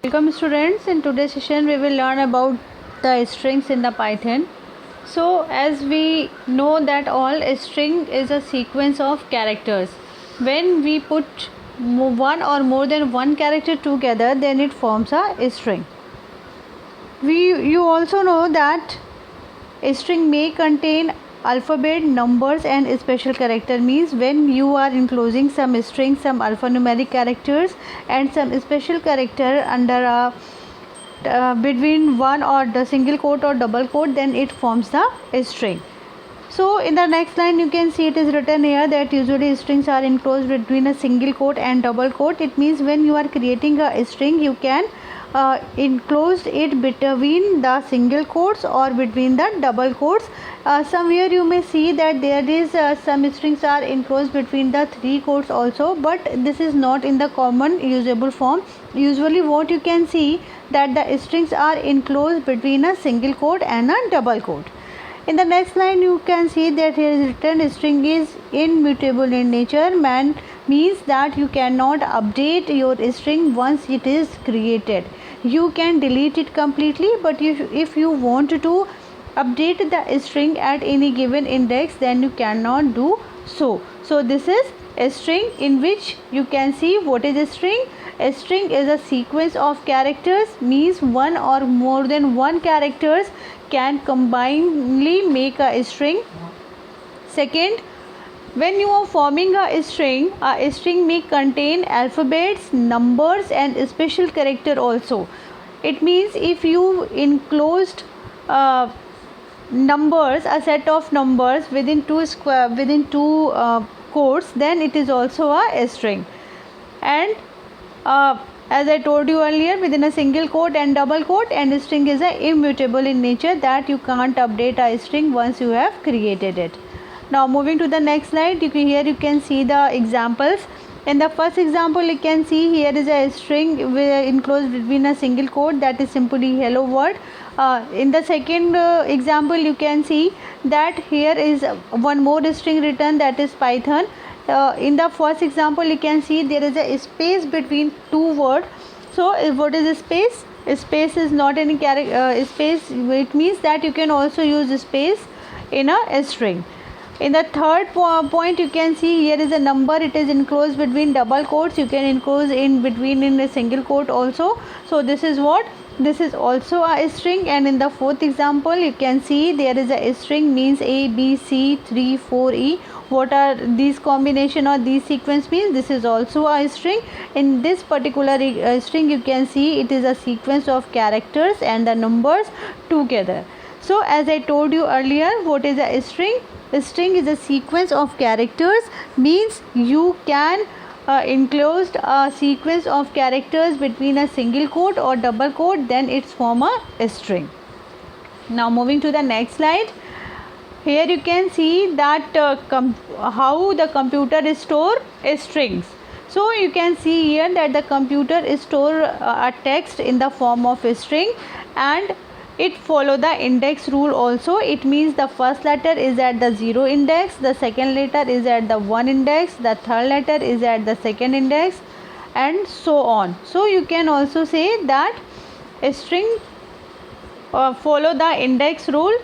Welcome students. In today's session we will learn about the strings in the Python. So as we know that all string is a sequence of characters. When we put one or more than one character together, then it forms a string. You also know that a string may contain alphabet, numbers and special character. Means when you are enclosing some string, some alphanumeric characters and some special character under a between one or the single quote or double quote, then it forms the string. So in the next line you can see it is written here that usually strings are enclosed between a single quote and double quote. It means when you are creating a string, you can enclosed it between the single quotes or between the double quotes. Somewhere you may see that there is some strings are enclosed between the three quotes also, but this is not in the common usable form. Usually what you can see that the strings are enclosed between a single quote and a double quote. In the next line you can see that here is written string is immutable in nature. Means that you cannot update your string once it is created. You can delete it completely, but if you want to update the string at any given index, then you cannot do so. So this is a string in which you can see what is a string. A string is a sequence of characters, means one or more than one characters can combinedly make a string. Second, when you are forming a string may contain alphabets, numbers and special character also. It means if you enclosed numbers, a set of numbers within two quotes, then it is also a string. And as I told you earlier, within a single quote and double quote, and string is immutable in nature, that you can't update a string once you have created it. Now moving to the next slide, here you can see the examples. In the first example you can see here is a string enclosed between a single quote, that is simply hello world. In the second example you can see that here is one more string written, that is Python. In the first example you can see there is a space between two words. So what is a space? A space is not any space. It means that you can also use space in a string. In the third point you can see here is a number, it is enclosed between double quotes. You can enclose in between in a single quote also. So this is what? This is also a string. And in the fourth example you can see there is a string, means A, B, C, 3, 4, E. What are these combination or these sequence means? This is also a string. In this particular string you can see it is a sequence of characters and the numbers together. So as I told you earlier, what is a string? A string is a sequence of characters, means you can enclosed a sequence of characters between a single quote or double quote, then it's form a string. Now moving to the next slide. Here you can see that how the computer store strings. So you can see here that the computer store a text in the form of a string, and it follow the index rule also. It means the first letter is at the 0 index, the second letter is at the 1 index, the third letter is at the second index, and so on. So you can also say that a string follow the index rule.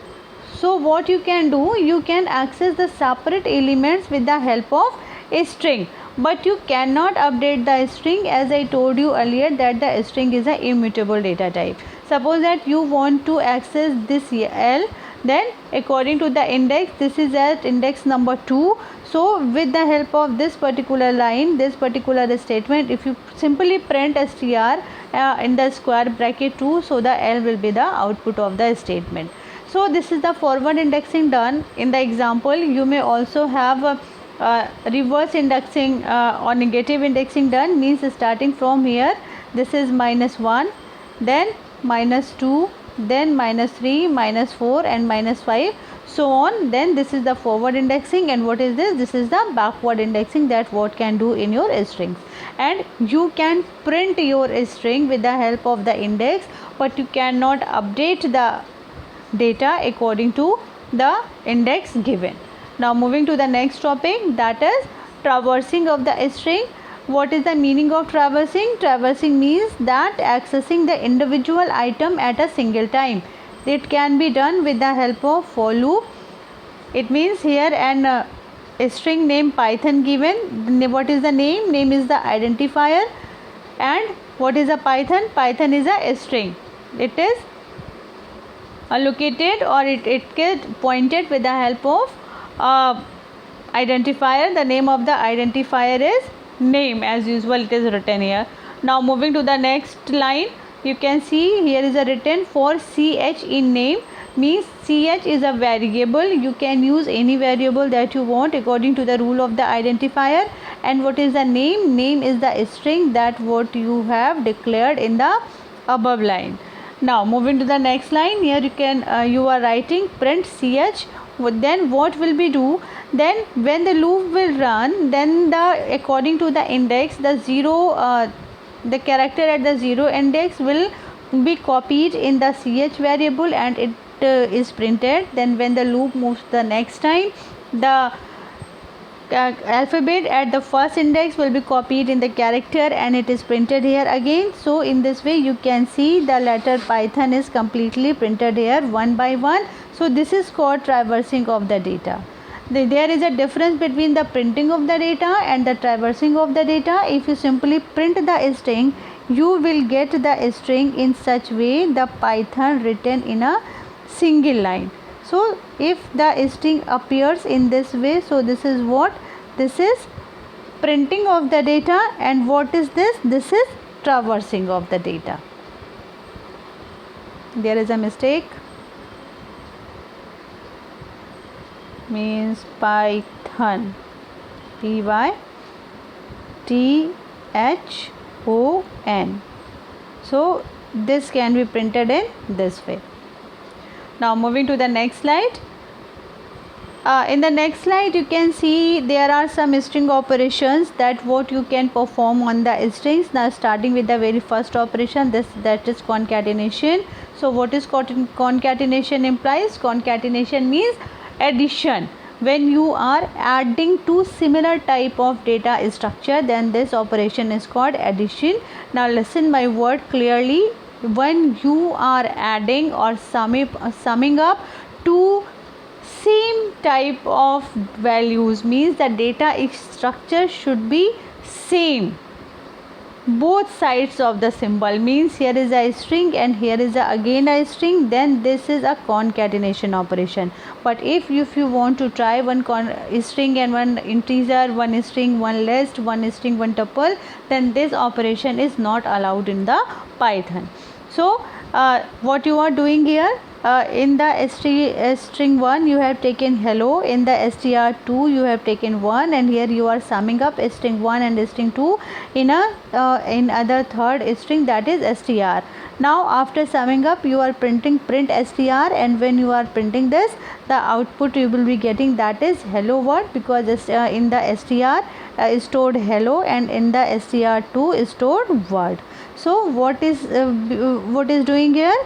So what you can do, you can access the separate elements with the help of a string, but you cannot update the string, as I told you earlier that the string is an immutable data type. Suppose that you want to access this L, then according to the index, this is at index number 2. So with the help of this particular line, this particular statement, if you simply print str in the square bracket 2, so the L will be the output of the statement. So this is the forward indexing done. In the example you may also have reverse indexing or negative indexing done, means starting from here, this is -1, then -2, then -3, -4 and -5, so on. Then this is the forward indexing, and what is this? This is the backward indexing, that what can do in your strings. And you can print your string with the help of the index, but you cannot update the data according to the index given. Now moving to the next topic, that is traversing of the string. What is the meaning of traversing? Traversing means that accessing the individual item at a single time. It can be done with the help of for loop. It means here a string name Python given. What is the name? Name is the identifier. And what is a Python? Python is a string. It is allocated, or it gets pointed with the help of identifier. The name of the identifier is name, as usual it is written here. Now moving to the next line, you can see here is a written for ch in name, means ch is a variable. You can use any variable that you want according to the rule of the identifier. And what is the name? Name is the string that what you have declared in the above line. Now moving to the next line, here you can you are writing print ch. Then what will be do? Then when the loop will run, then the according to the index, the zero the character at the zero index will be copied in the ch variable, and it is printed. Then when the loop moves the next time, the alphabet at the first index will be copied in the character, and it is printed here again. So in this way you can see the letter Python is completely printed here one by one. So this is called traversing of the data. There is a difference between the printing of the data and the traversing of the data. If you simply print the string, you will get the string in such way, the Python written in a single line. So if the string appears in this way, so this is what? This is printing of the data. And what is this? This is traversing of the data. There is a mistake. Means Python, Python. So this can be printed in this way. Now moving to the next slide. In the next slide you can see there are some string operations that what you can perform on the strings. Now starting with the very first operation, that is concatenation. So what is concatenation implies? Concatenation means addition. When you are adding two similar type of data structure, then this operation is called addition. Now listen my word clearly. When you are adding or summing up two same type of values, means the data structure should be same, both sides of the symbol. Means here is a string and here is again a string, then this is a concatenation operation. But if you want to try one string and one integer, one string, one list, one string, one tuple, then this operation is not allowed in the Python. So what you are doing here, in the string 1 you have taken hello, in the str2 you have taken 1, and here you are summing up string 1 and string 2 in other third string, that is str. Now after summing up you are printing print str, and when you are printing this, the output you will be getting, that is hello word, because in the str stored hello and in the str2 is stored word. So what is doing here?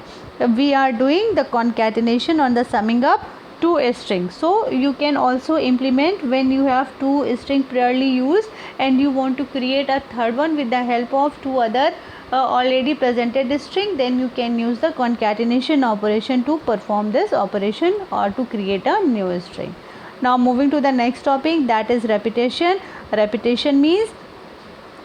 We are doing the concatenation on the summing up two strings. So you can also implement when you have two strings priorly used and you want to create a third one with the help of two other already presented string, then you can use the concatenation operation to perform this operation or to create a new string. Now moving to the next topic, that is repetition. Repetition means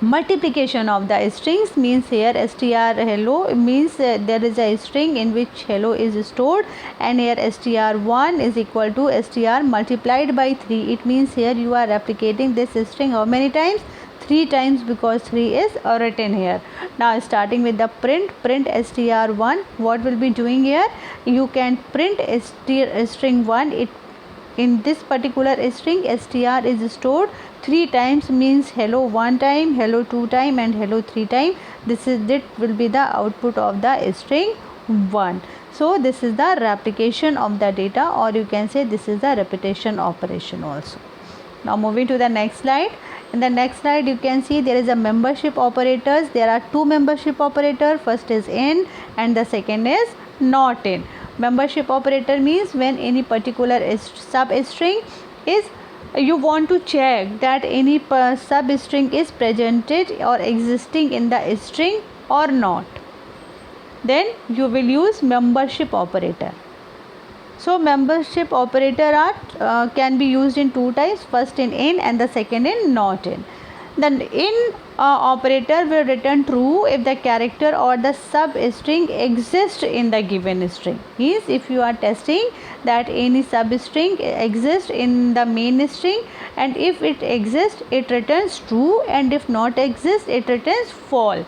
multiplication of the strings. Means here str hello means there is a string in which hello is stored, and here str1 is equal to str multiplied by 3. It means here you are replicating this string how many times? 3 times, because 3 is written here. Now starting with the print str1, what will be doing here? You can print string 1. In this particular string str is stored 3 times, means hello 1 time, hello 2 time and hello 3 time. This will be the output of the string 1. So this is the replication of the data, or you can say this is the repetition operation also. Now moving to the next slide. In the next slide you can see there is a membership operators. There are two membership operator. First is in and the second is not in. Membership operator means when any particular substring is you want to check that any substring is presented or existing in the string or not, then you will use membership operator. So membership operator are can be used in two types, first in and the second in not in. The in operator will return true if the character or the substring exists in the given string. Means if you are testing that any substring exists in the main string, and if it exists it returns true, and if not exists it returns false.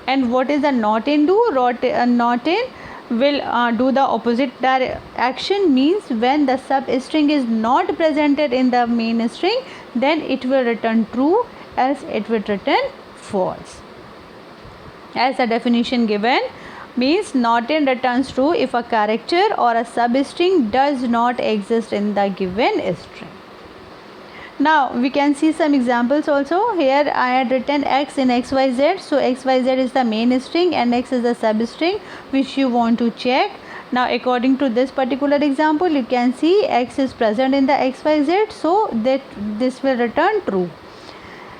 And what is the not in do? Not in will do the opposite action, means when the substring is not presented in the main string, then it will return true, else it will return false. As the definition given, means not in returns true if a character or a substring does not exist in the given string. Now we can see some examples also. Here I had written x in xyz. So xyz is the main string and x is the substring which you want to check. Now according to this particular example, you can see x is present in the xyz, so that this will return true.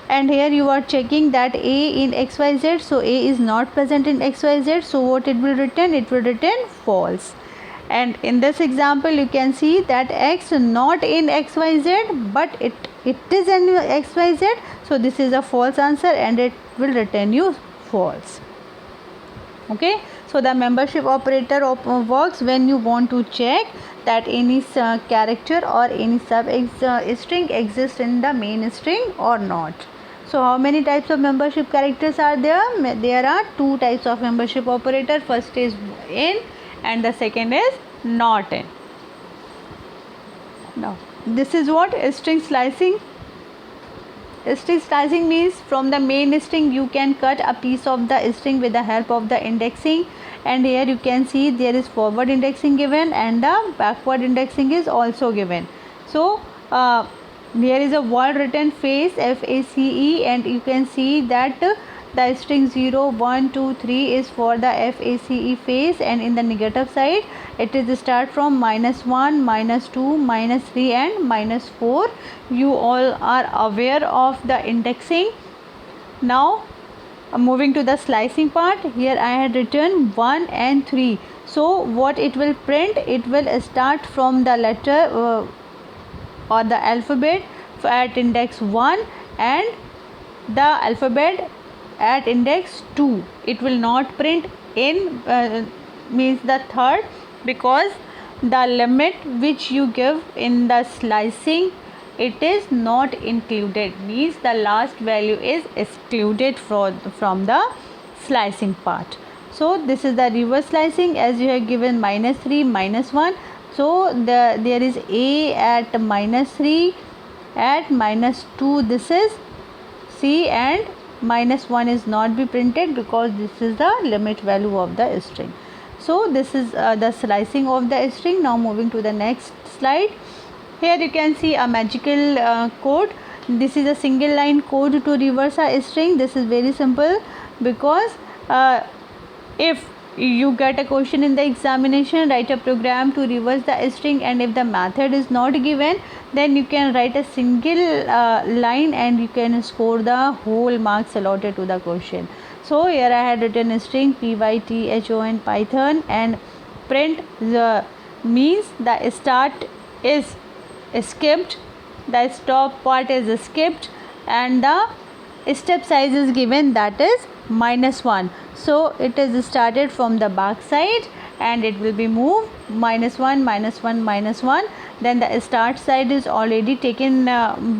And here you are checking that a in xyz, so a is not present in xyz, so what it will return? It will return false. And in this example you can see that x not in xyz, but it is in xyz, so this is a false answer and it will return you false. Okay, so the membership operator works when you want to check that any character or any string exists in the main string or not. So how many types of membership characters are there? There are two types of membership operator. First is in and the second is not in. Now this is what string slicing. String slicing means from the main string you can cut a piece of the string with the help of the indexing, and here you can see there is forward indexing given and the backward indexing is also given. So there is a word written face, FACE, and you can see that the string 0, 1, 2, 3 is for the FACE face, and in the negative side it is start from -1, -2, -3 and -4. You all are aware of the indexing. Now moving to the slicing part, here I had written 1 and 3. So what it will print? It will start from the letter or the alphabet at index 1 and the alphabet at index 2. It will not print in means the third, because the limit which you give in the slicing, it is not included, means the last value is excluded from the slicing part. So this is the reverse slicing, as you have given -3, -1. So there is a at -3, at -2 this is C, and -1 is not be printed because this is the limit value of the string. So this is the slicing of the string. Now moving to the next slide. Here you can see a magical code. This is a single line code to reverse a string. This is very simple, because if you get a question in the examination, write a program to reverse the string, and if the method is not given, then you can write a single line and you can score the whole marks allotted to the question. So here I had written a string python Python, and print the means the start is skipped, the stop part is skipped, and the step size is given, that is -1. So it is started from the back side and it will be moved -1, -1, -1. Then the start side is already taken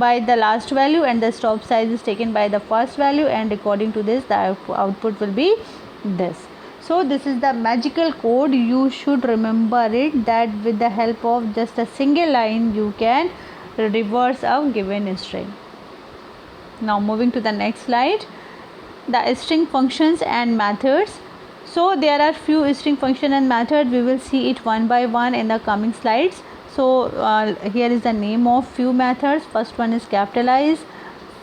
by the last value, and the stop size is taken by the first value, and according to this the output will be this. So this is the magical code. You should remember it, that with the help of just a single line you can reverse a given string. Now moving to the next slide, the string functions and methods. So there are few string function and method. We will see it one by one in the coming slides. So here is the name of few methods. First one is capitalize,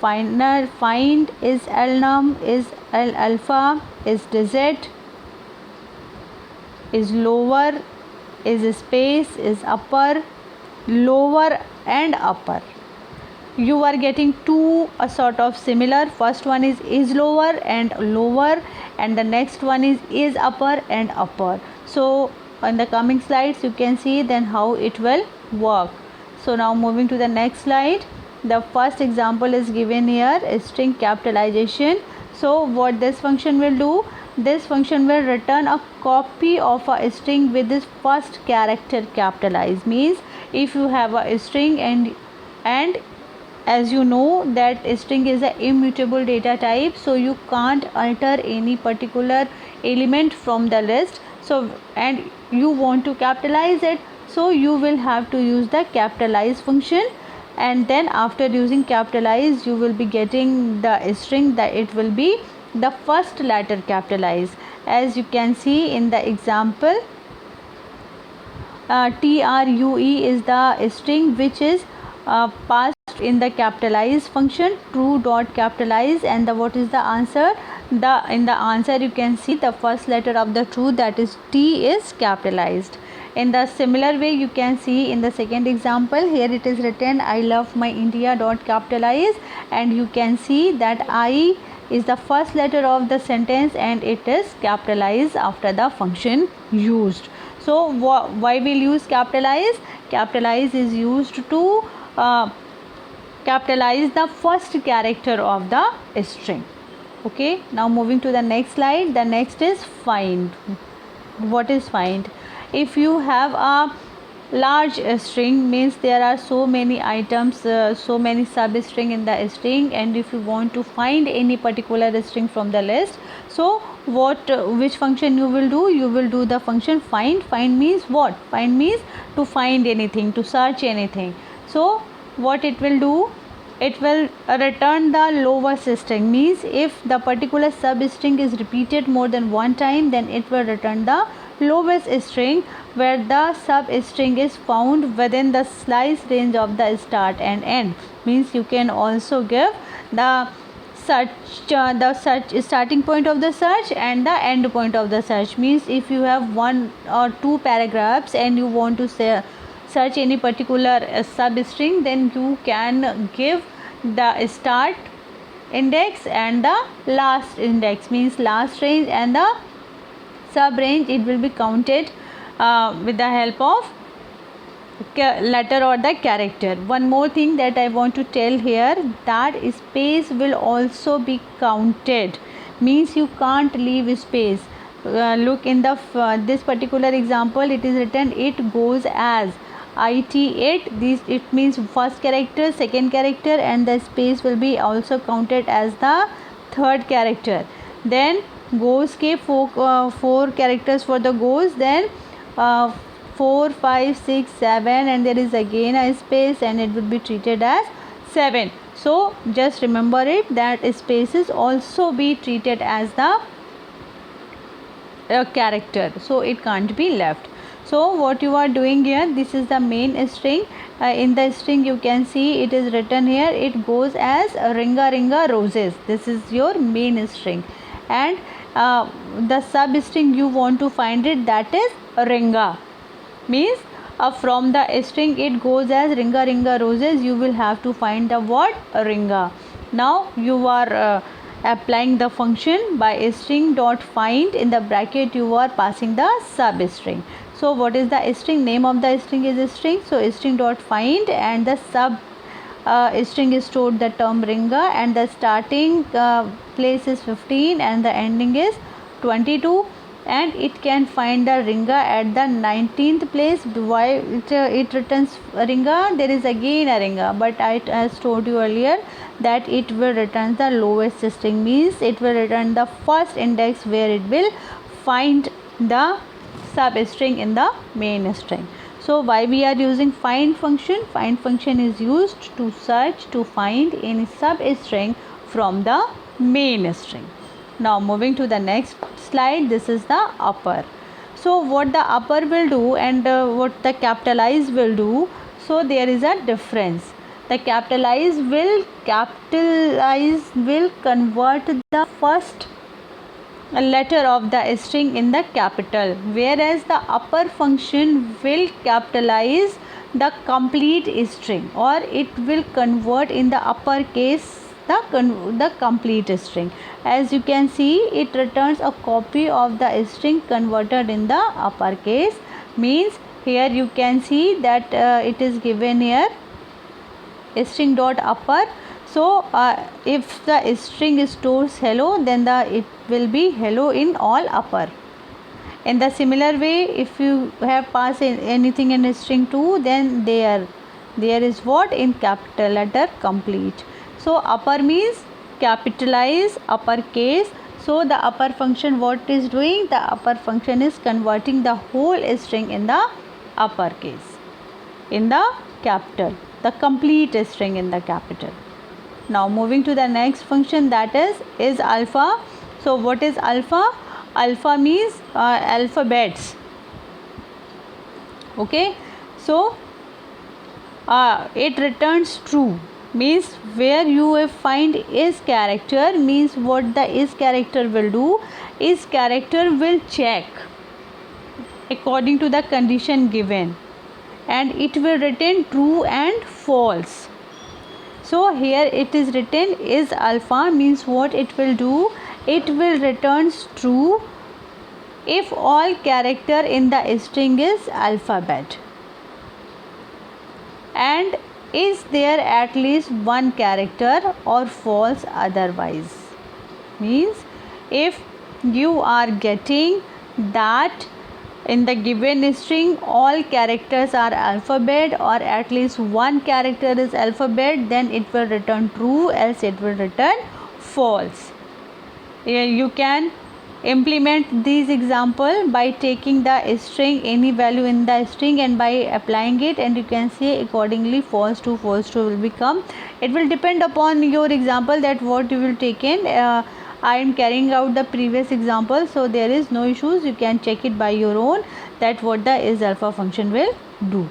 find is lnum, is alpha, is digit, is lower, is space, is upper, lower and upper. you are getting two sort of similar. First one is lower and lower, and the next one is upper and upper. So on the coming slides you can see then how it will work. So now moving to the next slide, the first example is given here, string capitalization. So what this function will do, this function will return a copy of a string with this first character capitalized. Means if you have a string and as you know that string is an immutable data type, so you can't alter any particular element from the list. So and you want to capitalize it, so you will have to use the capitalize function, and then after using capitalize you will be getting the string that it will be the first letter capitalized. As you can see in the example, true is the string which is passed in the capitalize function, true dot capitalize, and the what is the answer, in the answer you can see the first letter of the true, that is T, is capitalized. In the similar way you can see in the second example, here it is written I love my India dot capitalize, and you can see that I is the first letter of the sentence and it is capitalized after the function used. So why we'll use capitalize? Capitalize is used to capitalize the first character of the string. Okay, now moving to the next slide, the next is find. What is find? If you have a large string, means there are so many items, so many substring in the string, and if you want to find any particular string from the list, so which function you will do? You will do the function find. Find means what? Find means to find anything, to search anything. So what it will do, it will return the lowest string. Means if the particular substring is repeated more than one time, then it will return the lowest string where the substring is found within the slice range of the start and end. Means you can also give the search starting point of the search and the end point of the search. Means if you have one or two paragraphs and you want to search any particular substring, then you can give the start index and the last index, means last range and the sub range. It will be counted with the help of letter or the character. One more thing that I want to tell here, that space will also be counted. Means you can't leave space. Look in the this particular example, it is written it goes as it. This it means first character, second character, and the space will be also counted as the third character. Then goes के four characters for the goes, then 4, 5, 6, 7, and there is again a space and it will be treated as 7. So just remember it, that spaces also be treated as the character, so it can't be left. So what you are doing here, this is the main string. In the string you can see it is written here, it goes as ringa ringa roses. This is your main string, and the substring you want to find it, that is ringa. Means from the string it goes as ringa ringa roses, you will have to find the word ringa. Now you are applying the function by string dot find, in the bracket you are passing the substring. So what is the string? Name of the string is string, so string dot find, and the sub string is stored the term ringa, and the starting place is 15 and the ending is 22, and it can find the ringa at the 19th place. Why it returns ringa? There is again a ringa, but I has told you earlier that it will return the lowest string. Means it will return the first index where it will find the substring in the main string. So why we are using find function? Find function is used to search, to find any substring from the main string. Now moving to the next slide, this is the upper. So what the upper will do and what the capitalize will do, so there is a difference. The capitalize will convert the first letter of the string in the capital, whereas the upper function will capitalize the complete string, or it will convert in the uppercase the complete string. As you can see, it returns a copy of the string converted in the uppercase. Means here you can see that it is given here string dot upper. So if the string stores hello, then it will be hello in all upper. In the similar way, if you have passed anything in string 2, then there is what in capital letter complete. So upper means capitalize uppercase. So the upper function what is doing? The upper function is converting the whole string in the uppercase, in the capital, the complete string in the capital. Now moving to the next function, that is alpha. So what is alpha? Alpha means alphabets. Okay, so it returns true. Means where you will find is character, means what the is character will do? Is character will check according to the condition given, and it will return true and false. So here it is written is alpha, means what it will do? It will returns true if all character in the string is alphabet, and is there at least one character, or false otherwise. Means if you are getting that in the given string all characters are alphabet, or at least one character is alphabet, then it will return true, else it will return false. You can implement these example by taking the string, any value in the string, and by applying it, and you can see accordingly false true will become. It will depend upon your example that what you will take in. I am carrying out the previous example, so there is no issues. You can check it by your own that what the is alpha function will do.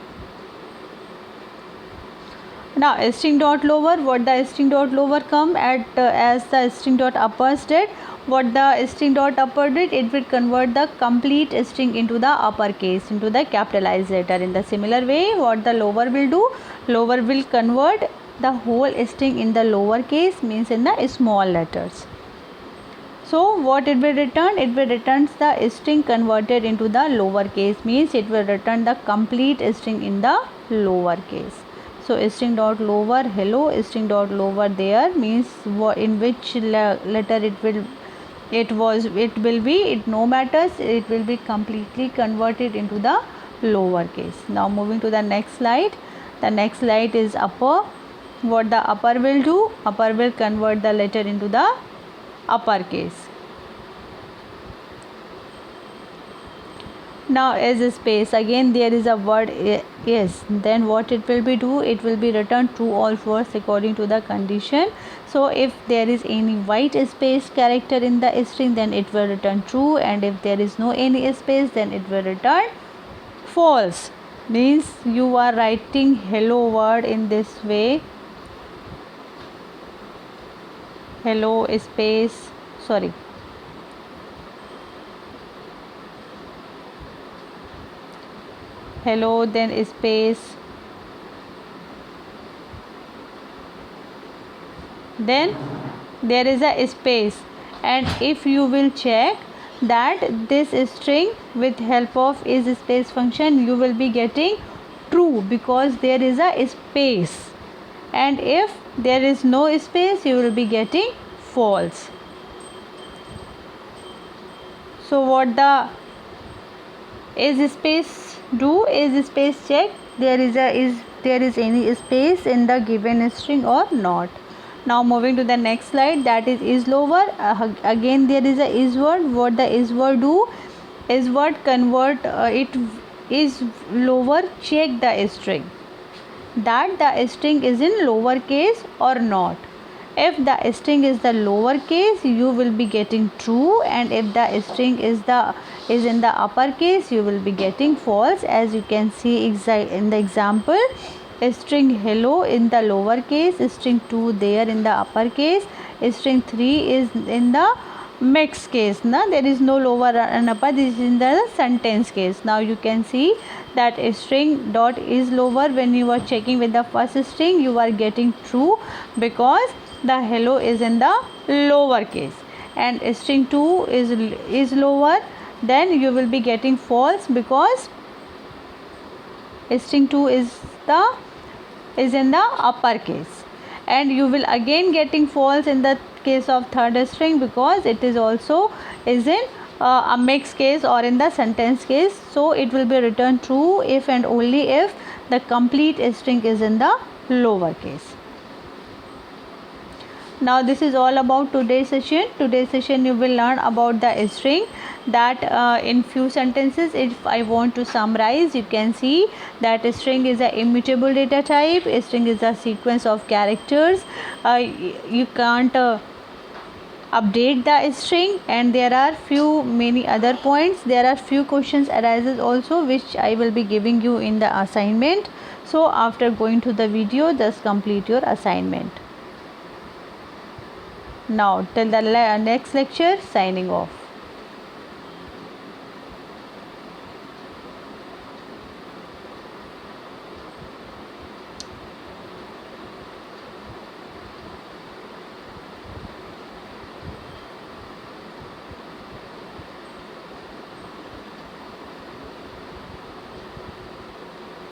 Now string dot lower, what the string dot lower come at as the string dot upper did. What the string dot upper did, it will convert the complete string into the uppercase, into the capitalized letter. In the similar way, what the lower will do? Lower will convert the whole string in the lower case, means in the small letters. So what it will return? It will return the string converted into the lower case, means it will return the complete string in the lower case. So string dot lower hello, string dot lower there means in which letter it will be, it no matters, it will be completely converted into the lower case. Now moving to the next slide. The next slide is upper. What the upper will do? Upper will convert the letter into the uppercase. Now as space, again there is a word yes, then what it will be do? It will be returned true or false according to the condition. So if there is any white space character in the string, then it will return true, and if there is no any space, then it will return false. Means you are writing hello word in this way, hello space, sorry, hello then space, then there is a space, and if you will check that this string with help of is space function, you will be getting true because there is a space, and if there is no space, you will be getting false. So what the is space do? Is space check there is any space in the given string or not. Now moving to the next slide, that is lower. Again there is a is word. What the is word do? Is word convert it is lower, check the string that the string is in lower case or not. If the string is the lower case, you will be getting true, and if the string is in the upper case, you will be getting false. As you can see in the example, string hello in the lower case, string 2 there in the upper case, string 3 is in the mixed case, na, there is no lower and upper, this is in the sentence case. Now you can see that a string dot is lower. When you are checking with the first string, you are getting true because the hello is in the lower case, and string 2 is lower, then you will be getting false because string 2 is in the upper case, and you will again getting false in the case of third string because it is also is in a mixed case or in the sentence case. So it will be returned true if and only if the complete string is in the lower case. Now this is all about today's session. Today's session you will learn about the string, that in few sentences, if I want to summarize, you can see that string is a immutable data type. String is a sequence of characters. You can't update the string, and there are many other points. There are few questions arises also, which I will be giving you in the assignment. So after going to the video, just complete your assignment. Now till the next lecture, signing off.